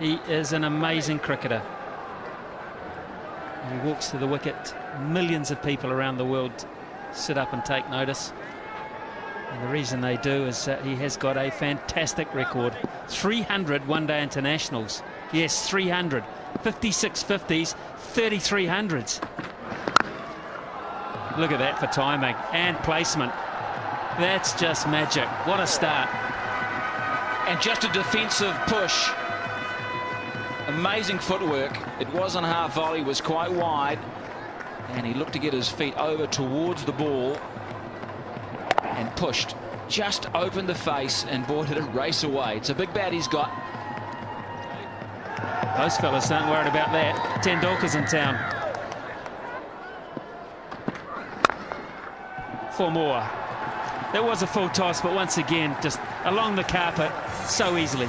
He is an amazing cricketer. He walks to the wicket. Millions of people around the world sit up and take notice. And the reason they do is that he has got a fantastic record. 300 one-day internationals. Yes, 300. 56 50s, 33 hundreds. Look at that for timing and placement. That's just magic. What a start. And just a defensive push. Amazing footwork. It was on half volley, was quite wide. And he looked to get his feet over towards the ball. And pushed. Just opened the face, and boy, did it race away. It's a big bat he's got. Those fellas aren't worried about that. Tendulkar's in town. 4 more. That was a full toss, but once again, just along the carpet so easily.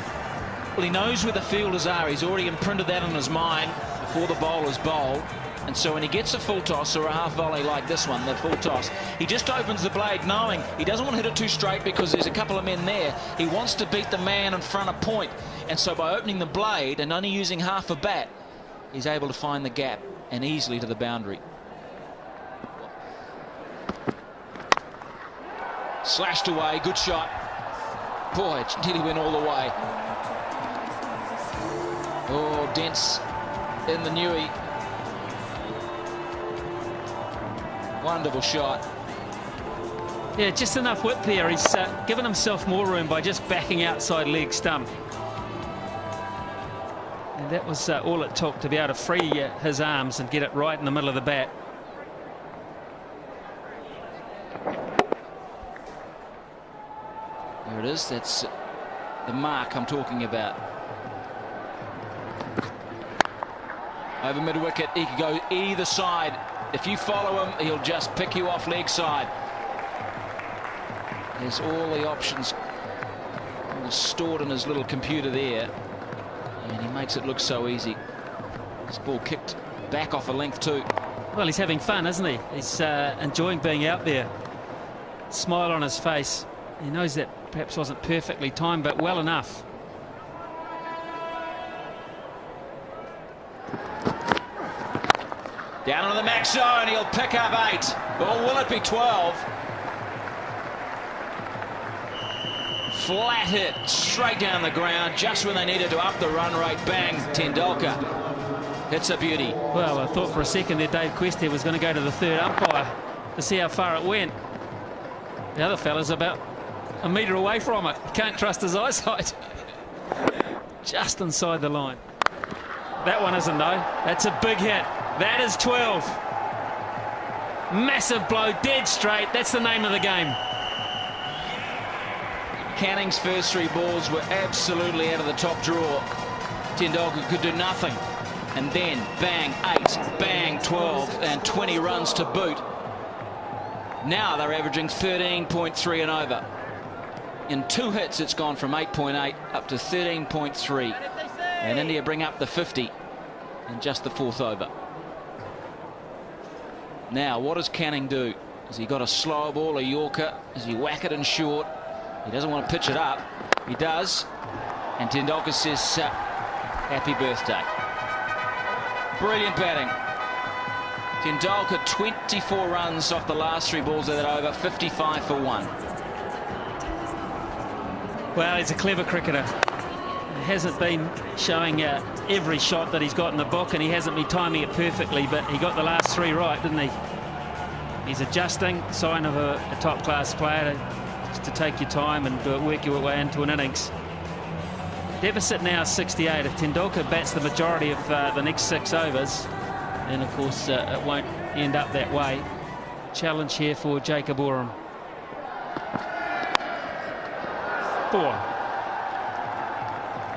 Well, he knows where the fielders are. He's already imprinted that on his mind before the bowlers bowl. And so when he gets a full toss or a half volley like this one, the full toss, he just opens the blade knowing he doesn't want to hit it too straight because there's a couple of men there. He wants to beat the man in front of point. And so by opening the blade and only using half a bat, he's able to find the gap and easily to the boundary. Slashed away, good shot. Boy, it nearly went all the way. Oh, Dents in the newie. Wonderful shot. Yeah, just enough width there. He's given himself more room by just backing outside leg stump. And that was all it took to be able to free his arms and get it right in the middle of the bat. There it is. That's the mark I'm talking about. Over mid-wicket, he can go either side. If you follow him, he'll just pick you off leg side. There's all the options all stored in his little computer there. And he makes it look so easy. This ball kicked back off a length too. Well, he's having fun, isn't he? He's enjoying being out there. Smile on his face. He knows that perhaps wasn't perfectly timed, but well enough. Down on the max zone, he'll pick up 8. Or will it be 12? Flat hit, straight down the ground, just when they needed to up the run rate. Bang, Tendulkar. It's a beauty. Well, I thought for a second there Dave Questy was going to go to the third umpire to see how far it went. The other fella's about a metre away from it. He can't trust his eyesight. Just inside the line. That one isn't, though. That's a big hit. That is 12. Massive blow, dead straight. That's the name of the game. Canning's first 3 balls were absolutely out of the top drawer. Tendulkar could do nothing. And then, bang, 8, bang, 12, and 20 runs to boot. Now they're averaging 13.3 and over. In 2 hits, it's gone from 8.8 up to 13.3. And India bring up the 50 in just the 4th over. Now, what does Canning do? Has he got a slow ball, a Yorker? Does he whack it in short? He doesn't want to pitch it up. He does. And Tendulkar says, happy birthday. Brilliant batting. Tendulkar 24 runs off the last 3 balls of that over, 55 for 1. Well, he's a clever cricketer. He hasn't been showing every shot that he's got in the book, and he hasn't been timing it perfectly, but he got the last 3 right, didn't he? He's adjusting, sign of a top-class player, just to take your time and work your way into an innings. Deficit now 68. If Tendulkar bats the majority of the next 6 overs, then of course it won't end up that way. Challenge here for Jacob Oram. 4.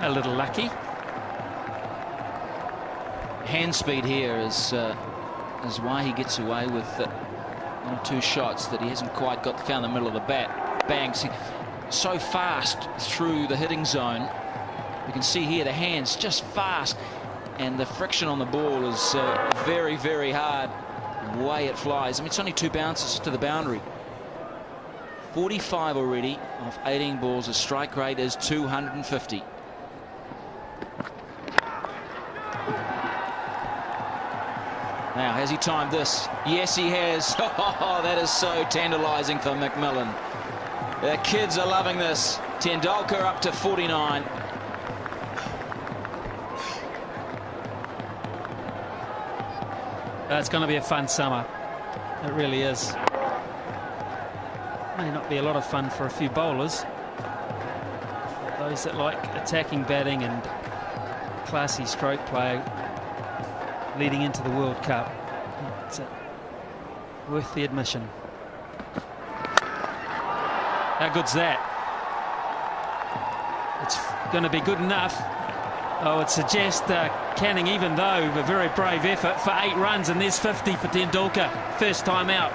A little lucky. Hand speed here is why he gets away with 1 or 2 shots that he hasn't quite found the middle of the bat. Bangs so fast through the hitting zone. You can see here the hands just fast, and the friction on the ball is very, very hard. The way it flies. I mean, it's only 2 bounces to the boundary. 45 already off 18 balls. The strike rate is 250. Has he timed this? Yes, he has. Oh, that is so tantalising for McMillan. The kids are loving this. Tendulkar up to 49. It's going to be a fun summer. It really is. May not be a lot of fun for a few bowlers. But those that like attacking batting and classy stroke play leading into the World Cup, it's worth the admission. How good's that? It's going to be good enough. I would suggest Canning, even though a very brave effort, for 8 runs, and there's 50 for Tendulkar, first time out.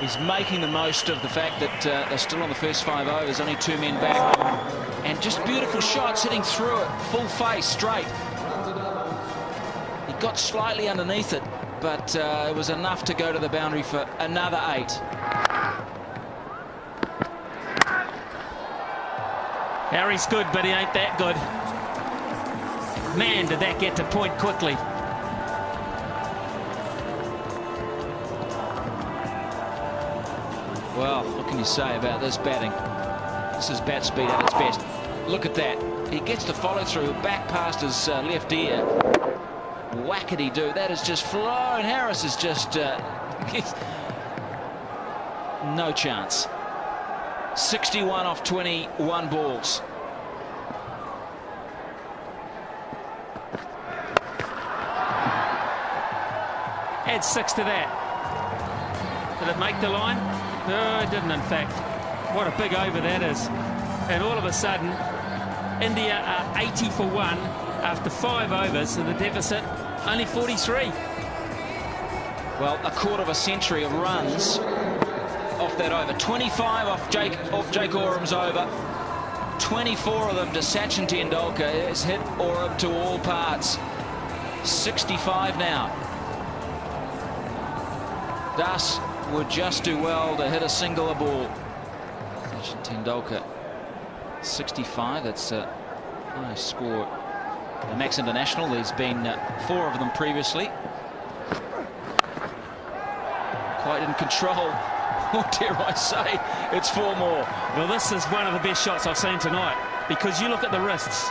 He's making the most of the fact that they're still on the first 5 overs, only 2 men back. And just beautiful shots, hitting through it, full face, straight. He got slightly underneath it, but it was enough to go to the boundary for another 8. Harry's good, but he ain't that good. Man, did that get to point quickly. Well, what can you say about this batting? This is bat speed at its best. Look at that. He gets the follow-through back past his left ear. Whackety-doo. That is just flown. Harris is just... no chance. 61 off 21 balls. Add 6 to that. Did it make the line? No, it didn't, in fact. What a big over that is. And all of a sudden, India are 80 for 1 after 5 overs, and the deficit only 43. Well, a quarter of a century of runs off that over. 25 off Jake Oram's over. 24 of them to Sachin Tendulkar. Has hit Oram to all parts. 65 now. Das would just do well to hit a singular ball. Sachin Tendulkar, 65. That's a nice score. The Max International, there's been 4 of them previously. Quite in control. Or dare I say, it's 4 more. Well, this is one of the best shots I've seen tonight, because you look at the wrists.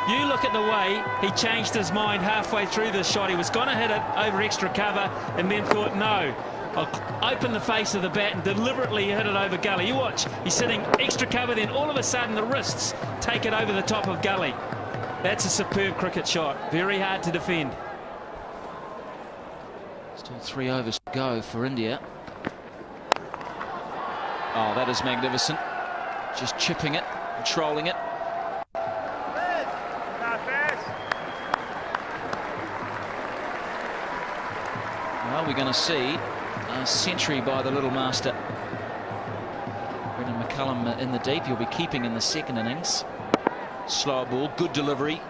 You look at the way he changed his mind halfway through this shot. He was going to hit it over extra cover and then thought, no, I'll open the face of the bat and deliberately hit it over gully. You watch, he's sitting extra cover, then all of a sudden the wrists take it over the top of gully. That's a superb cricket shot. Very hard to defend. Still 3 overs to go for India. Oh, that is magnificent. Just chipping it, controlling it. Well, we're going to see a century by the little master. Brendan McCullum in the deep. He'll be keeping in the second innings. Slow ball, good delivery.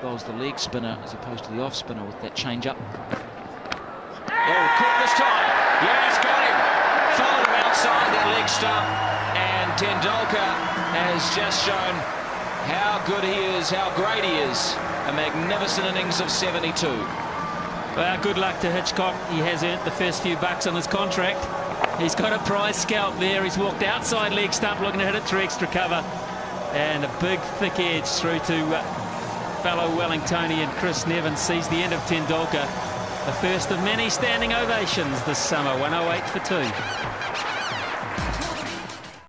Bowls the leg spinner as opposed to the off spinner with that change up. Oh, caught this time. Yes, got him. Followed him outside that leg stump. And Tendulkar has just shown how good he is, how great he is. A magnificent innings of 72. Well, good luck to Hitchcock. He has earned the first few bucks on his contract. He's got a prize scalp there. He's walked outside leg stump looking to hit it through extra cover. And a big thick edge through to fellow Wellingtonian Chris Nevin. Sees the end of Tendulkar. The first of many standing ovations this summer. 108 for 2.